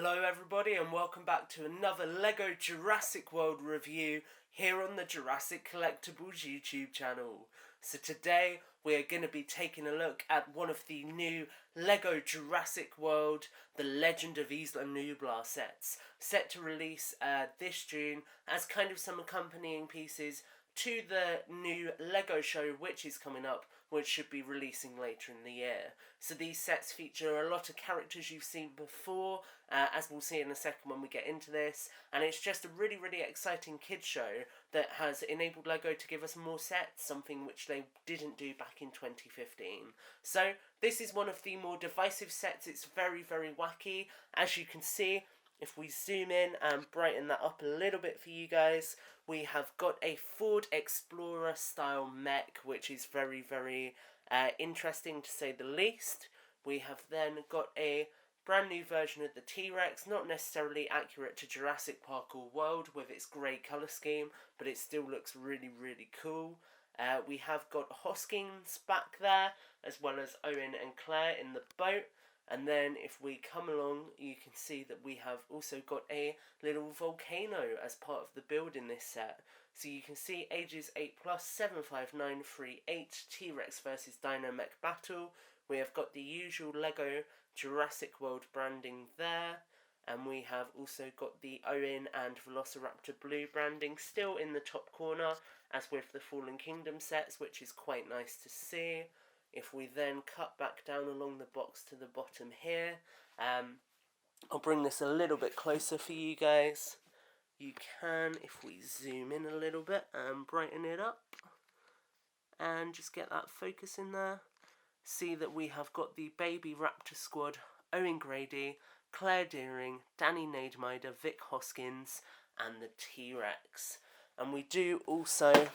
Hello everybody and welcome back to another LEGO Jurassic World review here on the Jurassic Collectibles YouTube channel. So today we are going to be taking a look at one of the new LEGO Jurassic World The Legend of Isla Nublar sets, set to release this June as kind of some accompanying pieces to the new LEGO show which is coming up, which should be releasing later in the year. So these sets feature a lot of characters you've seen before, as we'll see in a second when we get into this, and it's just a really exciting kids show that has enabled LEGO to give us more sets, something which they didn't do back in 2015. So this is one of the more divisive sets. It's very wacky. As you can see, if we zoom in and brighten that up a little bit for you guys, we have got a Ford Explorer style mech, which is very interesting to say the least. We have then got a brand new version of the T-Rex, not necessarily accurate to Jurassic Park or World with its grey colour scheme, but it still looks really cool. We have got Hoskins back there, as well as Owen and Claire in the boat. And then if we come along, you can see that we have also got a little volcano as part of the build in this set. So you can see ages 8+, 75938, T-Rex versus Dino-Mech battle. We have got the usual LEGO Jurassic World branding there. And we have also got the Owen and Velociraptor Blue branding still in the top corner, as with the Fallen Kingdom sets, which is quite nice to see. If we then cut back down along the box to the bottom here, I'll bring this a little bit closer for you guys. You can, if we zoom in a little bit and brighten it up, and just get that focus in there, see that we have got the baby Raptor Squad, Owen Grady, Claire Deering, Danny Nedermeyer, Vic Hoskins, and the T-Rex. And we do also,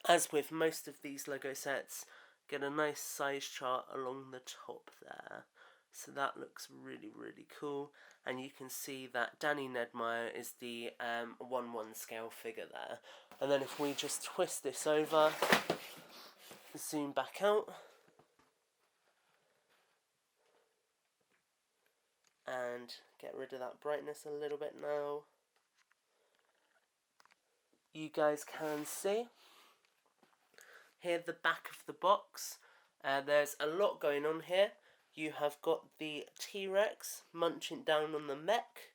as with most of these LEGO sets, get a nice size chart along the top there. So that looks really cool. And you can see that Danny Nedermeyer is the 1/1 scale figure there. And then if we just twist this over, zoom back out, and get rid of that brightness a little bit now, you guys can see here the back of the box. There's a lot going on here. You have got the T-Rex munching down on the mech,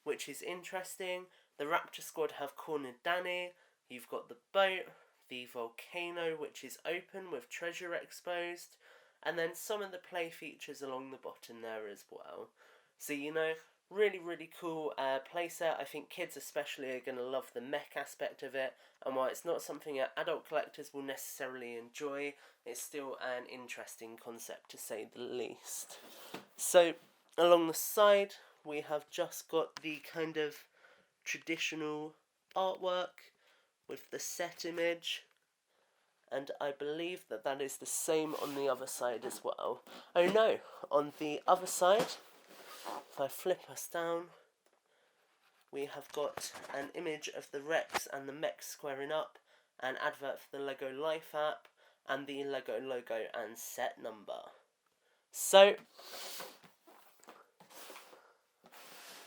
which is interesting. The Raptor Squad have cornered Danny. You've got the boat, the volcano, which is open with treasure exposed, and then some of the play features along the bottom there as well. So, you know, really cool playset. I think kids especially are going to love the mech aspect of it, and while it's not something that adult collectors will necessarily enjoy, it's still an interesting concept to say the least. So along the side we have just got the kind of traditional artwork with the set image, and I believe that that is the same on the other side as well. Oh no, on the other side, if I flip us down, we have got an image of the Rex and the mech squaring up, an advert for the LEGO Life app, and the LEGO logo and set number. So,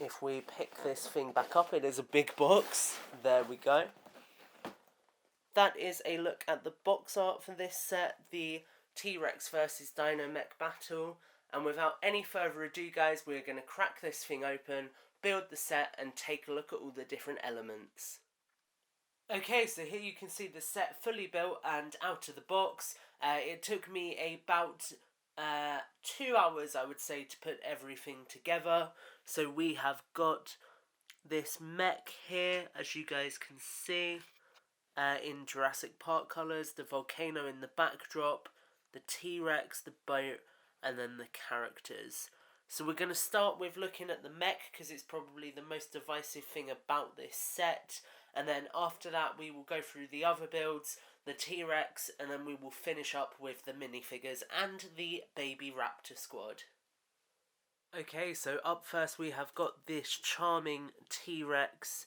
if we pick this thing back up, it is a big box. There we go. That is a look at the box art for this set, the T-Rex versus Dino-Mech battle. And without any further ado, guys, we're going to crack this thing open, build the set, and take a look at all the different elements. Okay, so here you can see the set fully built and out of the box. It took me about 2 hours, I would say, to put everything together. So we have got this mech here, as you guys can see, in Jurassic Park colours, the volcano in the backdrop, the T-Rex, the boat, and then the characters. So we're going to start with looking at the mech, because it's probably the most divisive thing about this set. And then after that we will go through the other builds, the T-Rex, and then we will finish up with the minifigures and the baby Raptor Squad. Okay, so up first we have got this charming T-Rex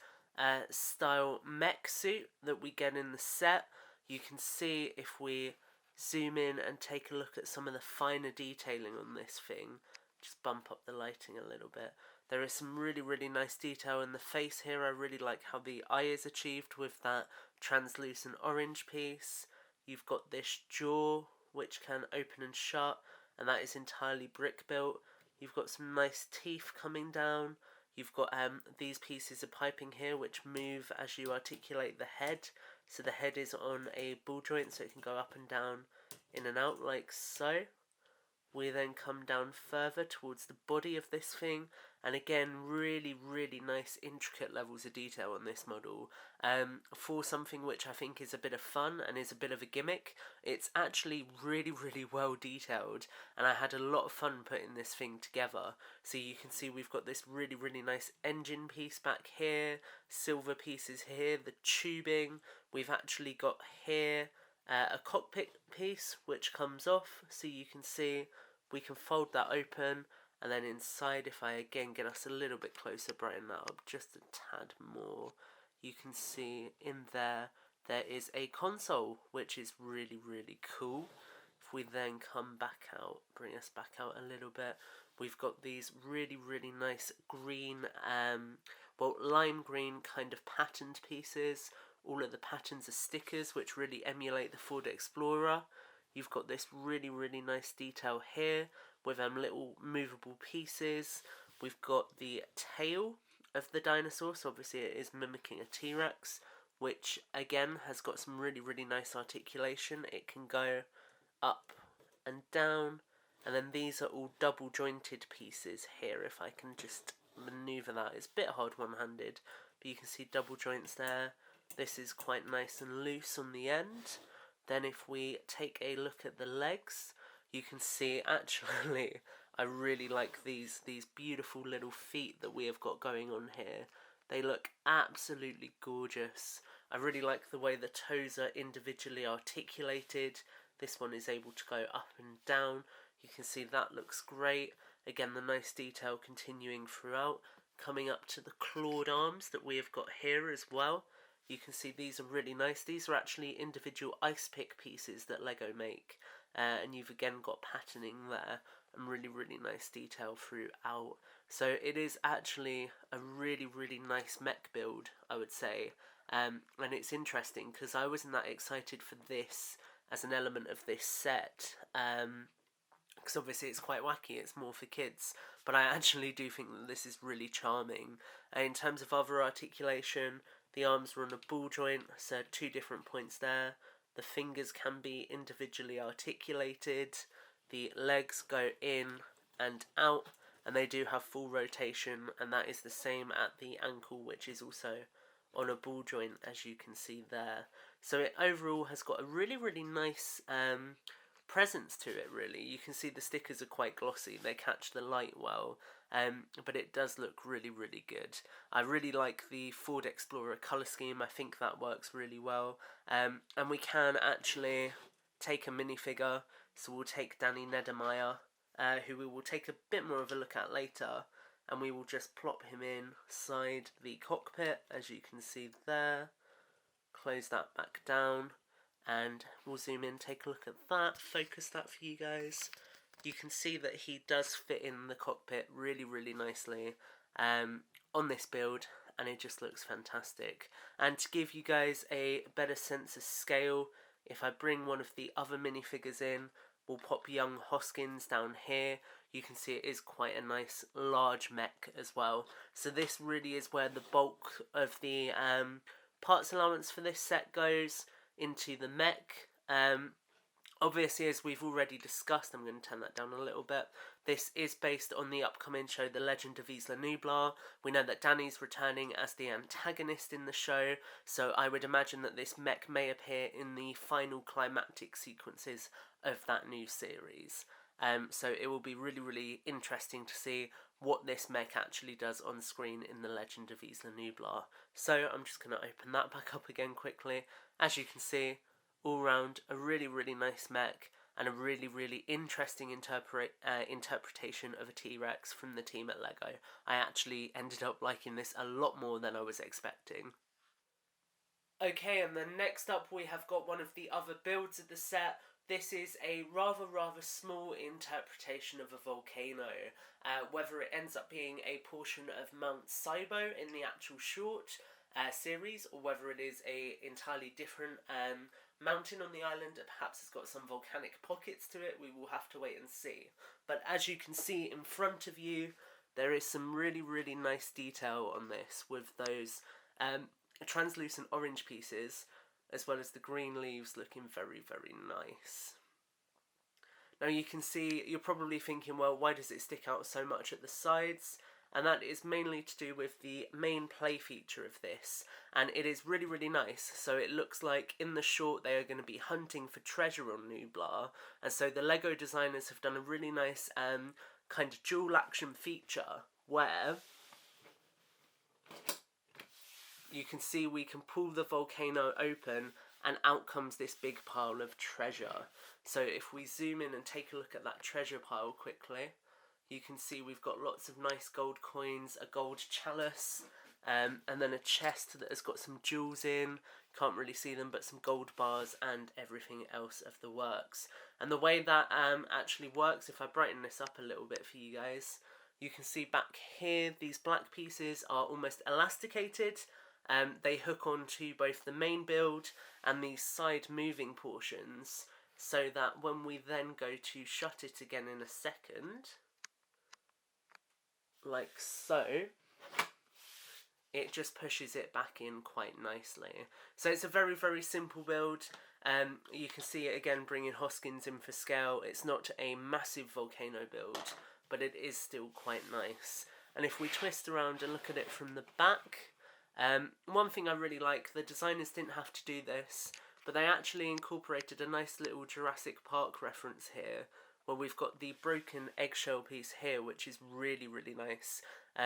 style mech suit that we get in the set. You can see if we zoom in and take a look at some of the finer detailing on this thing, just bump up the lighting a little bit, There is some really nice detail in the face here. I really like how the eye is achieved with that translucent orange piece. You've got this jaw which can open and shut, and that is entirely brick built. You've got some nice teeth coming down. You've got these pieces of piping here which move as you articulate the head. So the head is on a ball joint, so it can go up and down, in and out like so. We then come down further towards the body of this thing, and again, really nice intricate levels of detail on this model. For something which I think is a bit of fun and is a bit of a gimmick, it's actually really well detailed, and I had a lot of fun putting this thing together. So you can see we've got this really nice engine piece back here, silver pieces here, the tubing. We've actually got here a cockpit piece which comes off, so you can see we can fold that open, and then inside, if I again get us a little bit closer, brighten that up just a tad more, you can see in there is a console which is really cool. If we then come back out, bring us back out a little bit, we've got these really nice green, well, lime green kind of patterned pieces. All of the patterns are stickers which really emulate the Ford Explorer. You've got this really nice detail here with little movable pieces. We've got the tail of the dinosaur, so obviously it is mimicking a T.Rex, which again has got some really nice articulation. It can go up and down, and then these are all double jointed pieces here. If I can just maneuver that, it's a bit hard one-handed, but you can see double joints there. This is quite nice and loose on the end. Then if we take a look at the legs, you can see actually I really like these beautiful little feet that we have got going on here. They look absolutely gorgeous. I really like the way the toes are individually articulated. This one is able to go up and down. You can see that looks great. Again, the nice detail continuing throughout. Coming up to the clawed arms that we have got here as well. You can see these are really nice. These are actually individual ice pick pieces that Lego make. And you've again got patterning there and really nice detail throughout. So it is actually a really nice mech build, I would say. And it's interesting because I wasn't that excited for this as an element of this set. Because obviously it's quite wacky, it's more for kids, but I actually do think that this is really charming. In terms of other articulation, the arms are on a ball joint, so 2 different points there. The fingers can be individually articulated. The legs go in and out, and they do have full rotation, and that is the same at the ankle, which is also on a ball joint, as you can see there. So it overall has got a really nice presence to it, really. You can see the stickers are quite glossy, they catch the light well, but it does look really good. I really like the Ford Explorer colour scheme. I think that works really well, and we can actually take a minifigure, so we'll take Danny Nedermeyer, who we will take a bit more of a look at later, and we will just plop him inside the cockpit, as you can see there. Close that back down, and we'll zoom in, take a look at that, focus that for you guys. You can see that he does fit in the cockpit really nicely on this build, and it just looks fantastic. And to give you guys a better sense of scale, if I bring one of the other minifigures in, we'll pop young Hoskins down here. You can see it is quite a nice large mech as well. So this really is where the bulk of the parts allowance for this set goes into the mech. Obviously, as we've already discussed, I'm going to turn that down a little bit. This is based on the upcoming show, The Legend of Isla Nublar. We know that Danny's returning as the antagonist in the show, so I would imagine that this mech may appear in the final climactic sequences of that new series. So it will be really interesting to see what this mech actually does on screen in The Legend of Isla Nublar. So I'm just going to open that back up again quickly. As you can see, all round a really nice mech, and a really interesting interpretation of a T-Rex from the team at Lego. I actually ended up liking this a lot more than I was expecting. Okay, and then next up we have got one of the other builds of the set, this is a rather small interpretation of a volcano. Whether it ends up being a portion of Mount Sibo in the actual short series, or whether it is a entirely different mountain on the island that perhaps has got some volcanic pockets to it, we will have to wait and see. But as you can see in front of you, there is some really nice detail on this with those translucent orange pieces, as well as the green leaves looking very nice. Now you can see, you're probably thinking, well, why does it stick out so much at the sides? And that is mainly to do with the main play feature of this. And it is really nice. So it looks like in the short they are going to be hunting for treasure on Nublar. And so the LEGO designers have done a really nice kind of dual action feature where you can see we can pull the volcano open and out comes this big pile of treasure. So if we zoom in and take a look at that treasure pile quickly, you can see we've got lots of nice gold coins, a gold chalice, and then a chest that has got some jewels in. Can't really see them, but some gold bars and everything else of the works. And the way that actually works, if I brighten this up a little bit for you guys, you can see back here these black pieces are almost elasticated. They hook onto both the main build and these side moving portions, so that when we then go to shut it again in a second, like so, it just pushes it back in quite nicely. So it's a very simple build. You can see it again bringing Hoskins in for scale. It's not a massive volcano build, but it is still quite nice. And if we twist around and look at it from the back, one thing I really like, the designers didn't have to do this, but they actually incorporated a nice little Jurassic Park reference here, where we've got the broken eggshell piece here, which is really nice.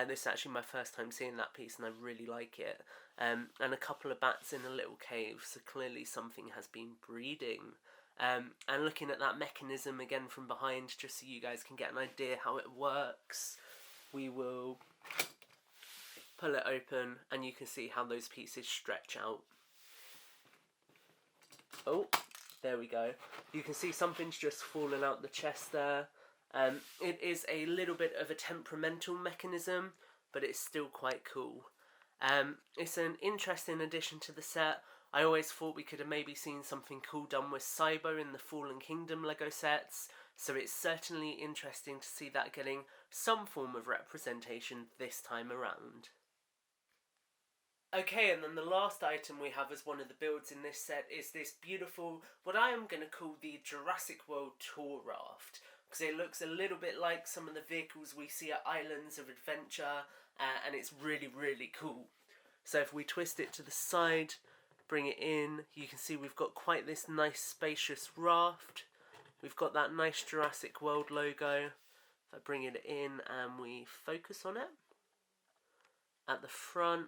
This is actually my first time seeing that piece and I really like it. And a couple of bats in a little cave, so clearly something has been breeding. And looking at that mechanism again from behind, just so you guys can get an idea how it works, we will pull it open and you can see how those pieces stretch out. Oh, there we go. You can see something's just fallen out the chest there. It is a little bit of a temperamental mechanism, but it's still quite cool. It's an interesting addition to the set. I always thought we could have maybe seen something cool done with Cybo in the Fallen Kingdom LEGO sets, so it's certainly interesting to see that getting some form of representation this time around. Okay, and then the last item we have as one of the builds in this set is this beautiful, what I am going to call the Jurassic World tour raft, because it looks a little bit like some of the vehicles we see at Islands of Adventure, and it's really cool. So if we twist it to the side, bring it in, you can see we've got quite this nice spacious raft. We've got that nice Jurassic World logo. If I bring it in and we focus on it, at the front,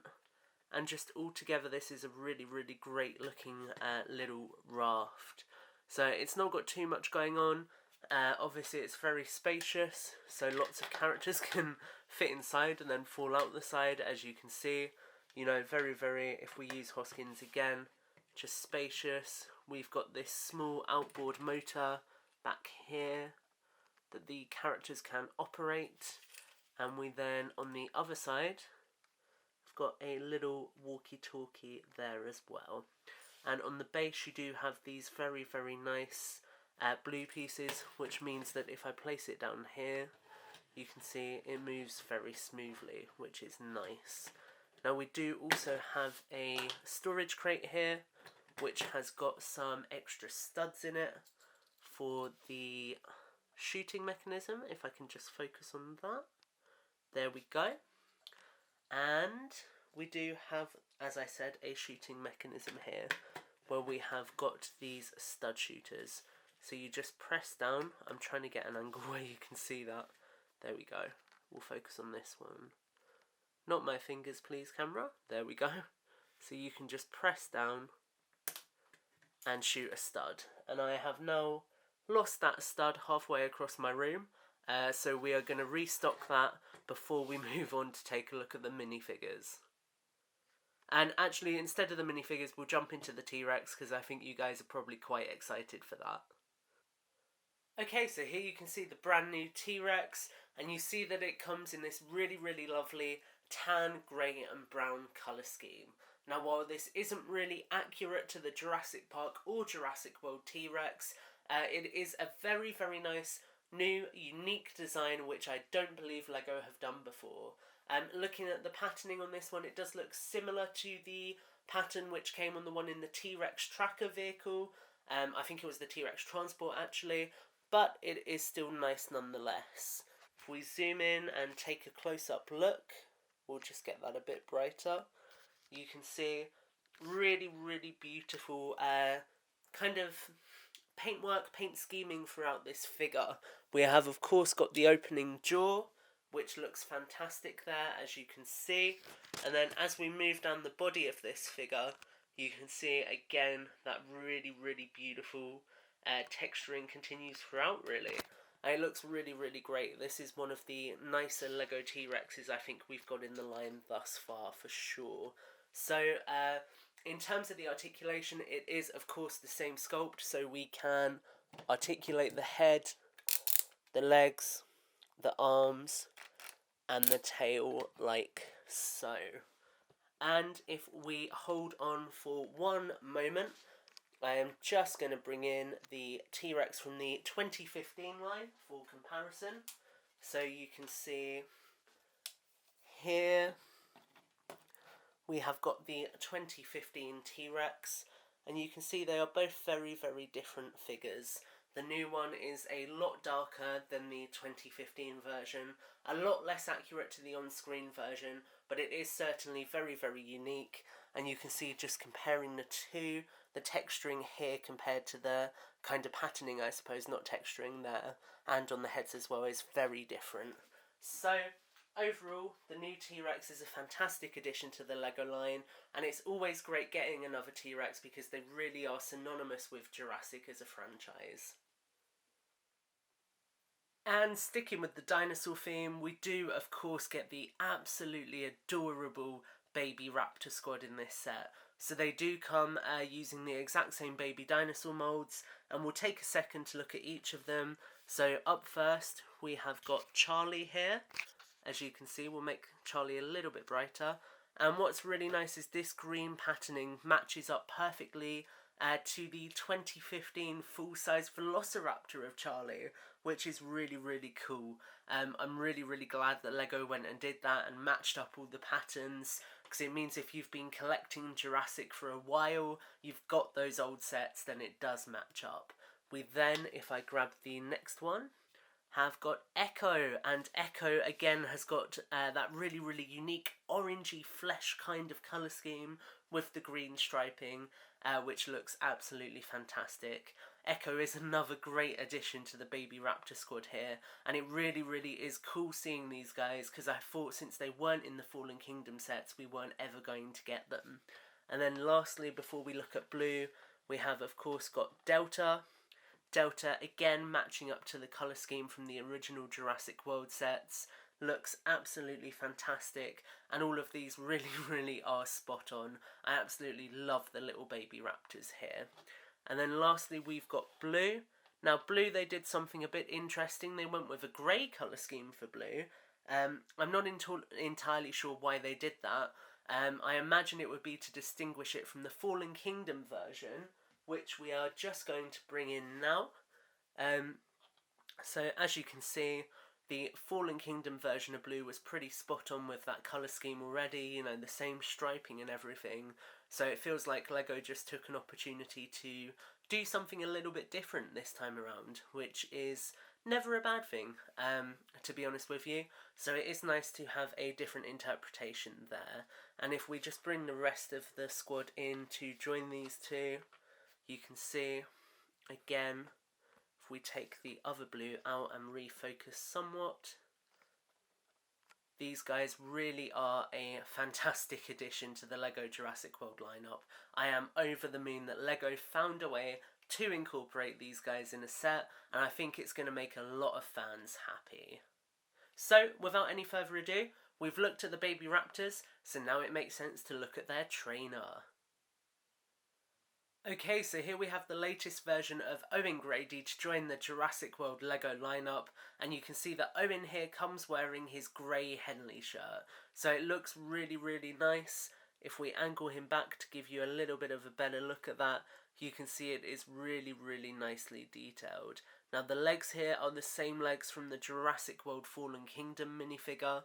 and just all together this is a really great looking little raft. So it's not got too much going on. Obviously it's very spacious, so lots of characters can fit inside and then fall out the side, as you can see. You know, very, if we use Hoskins again, just spacious. We've got this small outboard motor back here that the characters can operate, and we then on the other side got a little walkie-talkie there as well. And on the base you do have these very nice blue pieces, which means that if I place it down here, you can see it moves very smoothly, which is nice. Now we do also have a storage crate here, which has got some extra studs in it for the shooting mechanism. If I can just focus on that. There we go. And we do have, as I said, a shooting mechanism here where we have got these stud shooters. So you just press down. I'm trying to get an angle where you can see that. There we go. We'll focus on this one. Not my fingers, please, camera. There we go. So you can just press down and shoot a stud. And I have now lost that stud halfway across my room. So we are going to restock that before we move on to take a look at the minifigures. And actually, instead of the minifigures, we'll jump into the T-Rex because I think you guys are probably quite excited for that. Okay, so here you can see the brand new T-Rex, and you see that it comes in this really, really lovely tan, grey and brown colour scheme. Now, while this isn't really accurate to the Jurassic Park or Jurassic World T-Rex, it is a very, very nice, new, unique design which I don't believe LEGO have done before. Looking at the patterning on this one, it does look similar to the pattern which came on the one in the T-Rex tracker vehicle. I think it was the T-Rex transport actually, but it is still nice nonetheless. If we zoom in and take a close-up look, we'll just get that a bit brighter. You can see really, really beautiful kind of paintwork, paint scheming throughout this figure. We have, of course, got the opening jaw, which looks fantastic there, as you can see. And then as we move down the body of this figure, you can see again that really, really beautiful texturing continues throughout, really. It looks really, really great. This is one of the nicer LEGO T-Rexes I think we've got in the line thus far, for sure. So, in terms of the articulation, it is, of course, the same sculpt, so we can articulate the head, the legs, the arms, and the tail like so. And if we hold on for one moment, I am just going to bring in the T-Rex from the 2015 line for comparison. So you can see here we have got the 2015 T-Rex, and you can see they are both very, very different figures. The new one is a lot darker than the 2015 version, a lot less accurate to the on-screen version, but it is certainly very, very unique. And you can see, just comparing the two, the texturing here compared to the kind of patterning, I suppose, not texturing there, and on the heads as well, is very different. So, overall, the new T-Rex is a fantastic addition to the LEGO line, and it's always great getting another T-Rex because they really are synonymous with Jurassic as a franchise. And sticking with the dinosaur theme, we do of course get the absolutely adorable baby Raptor Squad in this set. So they do come using the exact same baby dinosaur molds, and we'll take a second to look at each of them. So up first, we have got Charlie here. As you can see, we'll make Charlie a little bit brighter. And what's really nice is this green patterning matches up perfectly to the 2015 full-size Velociraptor of Charlie, which is really, really cool. I'm really, really glad that LEGO went and did that and matched up all the patterns, because it means if you've been collecting Jurassic for a while, you've got those old sets, then it does match up. We then, if I grab the next one, have got Echo, and Echo again has got that really, really unique orangey flesh kind of colour scheme with the green striping, which looks absolutely fantastic. Echo is another great addition to the baby Raptor Squad here, and it really, really is cool seeing these guys, because I thought since they weren't in the Fallen Kingdom sets, we weren't ever going to get them. And then lastly, before we look at Blue, we have of course got Delta. Delta, again matching up to the colour scheme from the original Jurassic World sets, looks absolutely fantastic, and all of these really, really are spot on. I absolutely love the little baby raptors here. And then lastly we've got Blue. Now Blue, they did something a bit interesting. They went with a grey colour scheme for Blue. I'm not entirely sure why they did that. I imagine it would be to distinguish it from the Fallen Kingdom version, which we are just going to bring in now. So as you can see, the Fallen Kingdom version of Blue was pretty spot on with that colour scheme already, you know, the same striping and everything. So it feels like LEGO just took an opportunity to do something a little bit different this time around, which is never a bad thing, to be honest with you. So it is nice to have a different interpretation there. And if we just bring the rest of the squad in to join these two, you can see, again, if we take the other Blue out and refocus somewhat, these guys really are a fantastic addition to the LEGO Jurassic World lineup. I am over the moon that LEGO found a way to incorporate these guys in a set, and I think it's going to make a lot of fans happy. So, without any further ado, we've looked at the baby raptors, so now it makes sense to look at their trainer. Okay, so here we have the latest version of Owen Grady to join the Jurassic World LEGO lineup, and you can see that Owen here comes wearing his grey Henley shirt. So it looks really, really nice. If we angle him back to give you a little bit of a better look at that, you can see it is really, really nicely detailed. Now the legs here are the same legs from the Jurassic World Fallen Kingdom minifigure,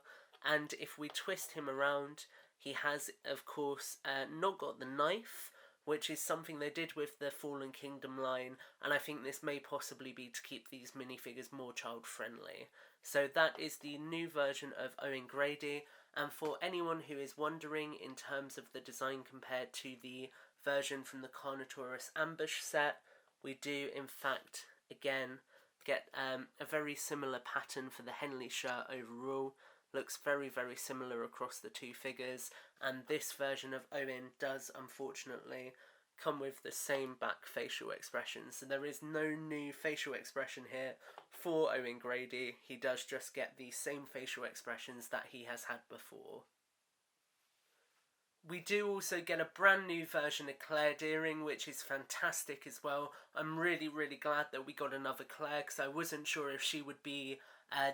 and if we twist him around, he has, of course, not got the knife, which is something they did with the Fallen Kingdom line, and I think this may possibly be to keep these minifigures more child friendly. So that is the new version of Owen Grady, and for anyone who is wondering in terms of the design compared to the version from the Carnotaurus Ambush set, we do in fact again get a very similar pattern for the Henley shirt overall. Looks very, very similar across the two figures, and this version of Owen does unfortunately come with the same back facial expression. So there is no new facial expression here for Owen Grady. He does just get the same facial expressions that he has had before. We do also get a brand new version of Claire Deering, which is fantastic as well. I'm really, really glad that we got another Claire, because I wasn't sure if she would be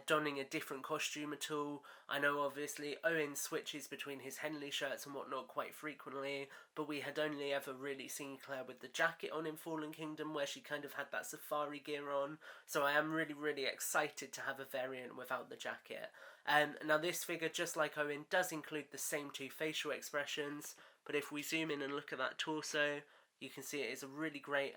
donning a different costume at all. I know obviously Owen switches between his Henley shirts and whatnot quite frequently, but we had only ever really seen Claire with the jacket on in Fallen Kingdom, where she kind of had that safari gear on. So I am really, really excited to have a variant without the jacket. Now this figure, just like Owen, does include the same two facial expressions, but if we zoom in and look at that torso, you can see it is a really great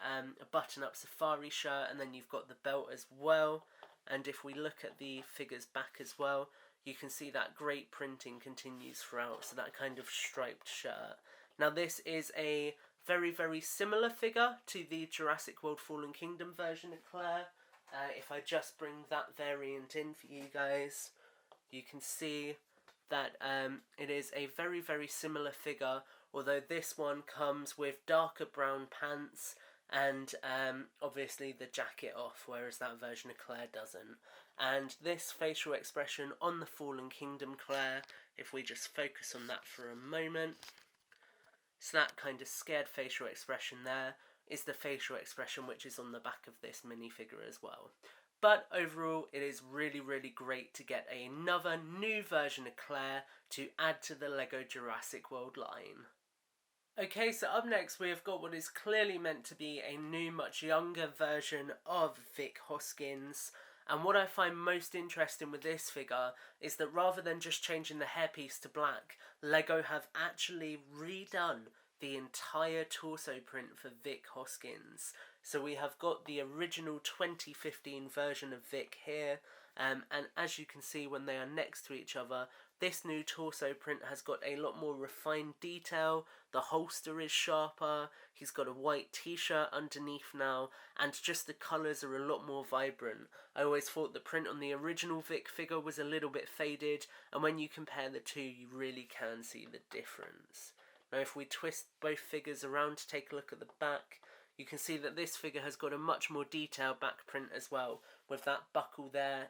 button-up safari shirt, and then you've got the belt as well. And if we look at the figure's back as well, you can see that great printing continues throughout, so that kind of striped shirt. Now this is a very, very similar figure to the Jurassic World Fallen Kingdom version of Claire. If I just bring that variant in for you guys, you can see that it is a very, very similar figure, although this one comes with darker brown pants and obviously the jacket off, whereas that version of Claire doesn't. And this facial expression on the Fallen Kingdom Claire, if we just focus on that for a moment, so that kind of scared facial expression there is the facial expression which is on the back of this minifigure as well. But overall, it is really, really great to get another new version of Claire to add to the LEGO Jurassic World line. Okay, so up next we have got what is clearly meant to be a new, much younger version of Vic Hoskins. And what I find most interesting with this figure is that rather than just changing the hairpiece to black, LEGO have actually redone the entire torso print for Vic Hoskins. So we have got the original 2015 version of Vic here, and as you can see when they are next to each other, this new torso print has got a lot more refined detail. The holster is sharper, he's got a white t-shirt underneath now, and just the colours are a lot more vibrant. I always thought the print on the original Vic figure was a little bit faded, and when you compare the two you really can see the difference. Now if we twist both figures around to take a look at the back, you can see that this figure has got a much more detailed back print as well, with that buckle there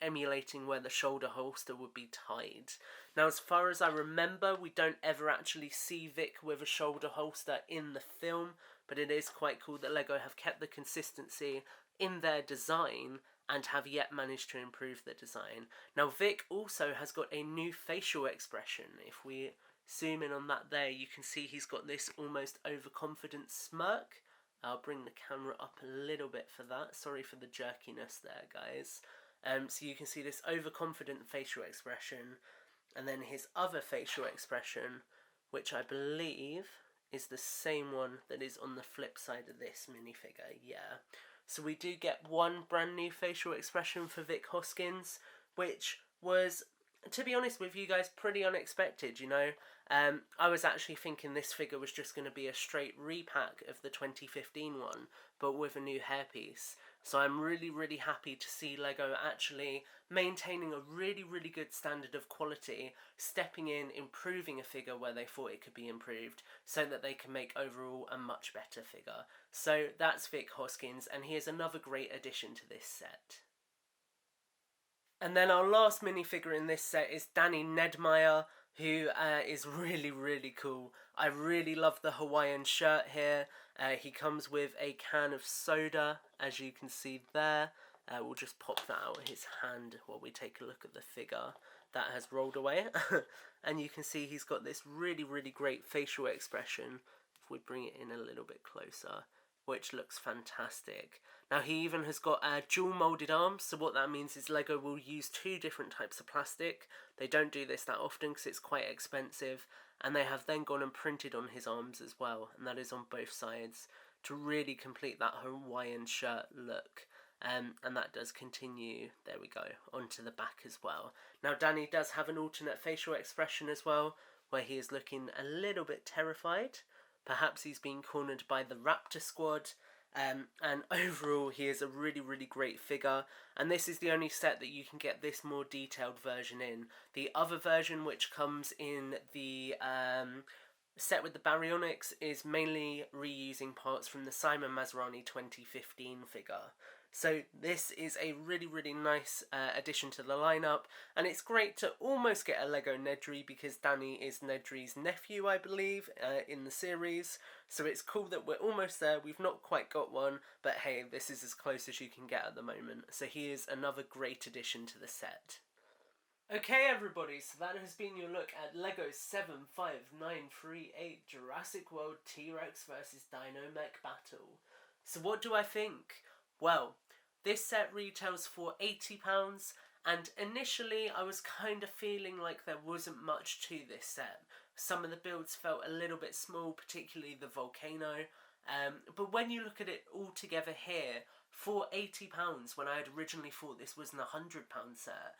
emulating where the shoulder holster would be tied. Now as far as I remember, we don't ever actually see Vic with a shoulder holster in the film, but it is quite cool that LEGO have kept the consistency in their design and have yet managed to improve the design. Now Vic also has got a new facial expression. If we zoom in on that there, you can see he's got this almost overconfident smirk. I'll bring the camera up a little bit for that. Sorry for the jerkiness there, guys. So you can see this overconfident facial expression, and then his other facial expression, which I believe is the same one that is on the flip side of this minifigure, yeah. So we do get one brand new facial expression for Vic Hoskins, which was, to be honest with you guys, pretty unexpected, you know. I was actually thinking this figure was just going to be a straight repack of the 2015 one, but with a new hairpiece. So I'm really, really happy to see LEGO actually maintaining a really, really good standard of quality, stepping in, improving a figure where they thought it could be improved, so that they can make overall a much better figure. So that's Vic Hoskins, and he is another great addition to this set. And then our last minifigure in this set is Danny Nedermeyer, who is really, really cool. I really love the Hawaiian shirt here, He comes with a can of soda, as you can see there. We'll just pop that out of his hand while we take a look at the figure that has rolled away. And you can see he's got this really, really great facial expression. If we bring it in a little bit closer, which looks fantastic. Now he even has got dual moulded arms, so what that means is Lego will use 2 different types of plastic. They don't do this that often because it's quite expensive, and they have then gone and printed on his arms as well, and that is on both sides, to really complete that Hawaiian shirt look. And that does continue, there we go, onto the back as well. Now Danny does have an alternate facial expression as well, where he is looking a little bit terrified. Perhaps he's been cornered by the Raptor Squad. And overall, he is a really, really great figure. And this is the only set that you can get this more detailed version in. The other version, which comes in the set with the baryonyx, is mainly reusing parts from the Simon Masrani 2015 figure. So this is a really, really nice addition to the lineup, and it's great to almost get a Lego Nedry because Danny is Nedry's nephew, I believe, in the series. So it's cool that we're almost there. We've not quite got one, but hey, this is as close as you can get at the moment. So he is another great addition to the set. Okay everybody, so that has been your look at LEGO 75938 Jurassic World T-Rex vs Dino-Mech battle. So what do I think? Well, this set retails for £80, and initially I was kind of feeling like there wasn't much to this set. Some of the builds felt a little bit small, particularly the Volcano, but when you look at it all together here, for £80, when I had originally thought this was an £100 set,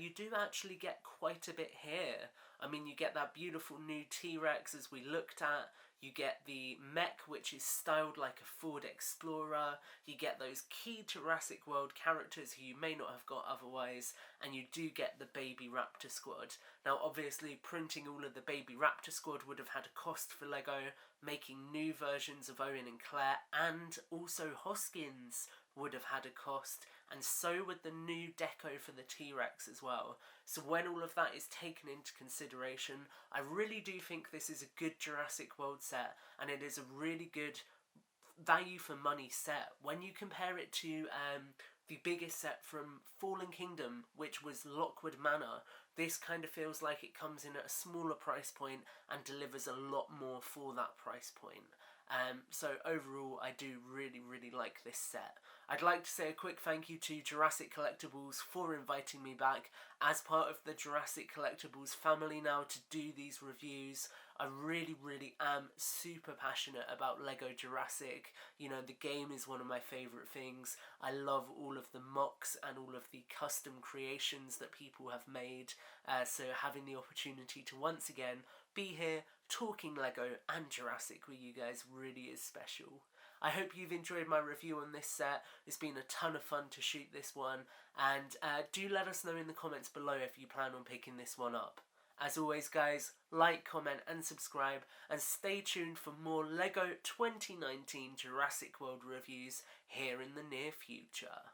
you do actually get quite a bit here. I mean, you get that beautiful new T-Rex as we looked at, you get the mech which is styled like a Ford Explorer, you get those key Jurassic World characters who you may not have got otherwise, and you do get the baby Raptor Squad. Now obviously printing all of the baby Raptor Squad would have had a cost for Lego, making new versions of Owen and Claire and also Hoskins would have had a cost, and so would the new deco for the T-Rex as well. So when all of that is taken into consideration, I really do think this is a good Jurassic World set, and it is a really good value for money set. When you compare it to the biggest set from Fallen Kingdom, which was Lockwood Manor, this kind of feels like it comes in at a smaller price point and delivers a lot more for that price point. So overall, I do really, really like this set. I'd like to say a quick thank you to Jurassic Collectibles for inviting me back as part of the Jurassic Collectibles family now to do these reviews. I really, really am super passionate about Lego Jurassic. You know, the game is one of my favourite things. I love all of the mocks and all of the custom creations that people have made. So having the opportunity to once again be here talking Lego and Jurassic with you guys really is special. I hope you've enjoyed my review on this set. It's been a ton of fun to shoot this one, and do let us know in the comments below if you plan on picking this one up. As always guys, like, comment and subscribe, and stay tuned for more LEGO 2019 Jurassic World reviews here in the near future.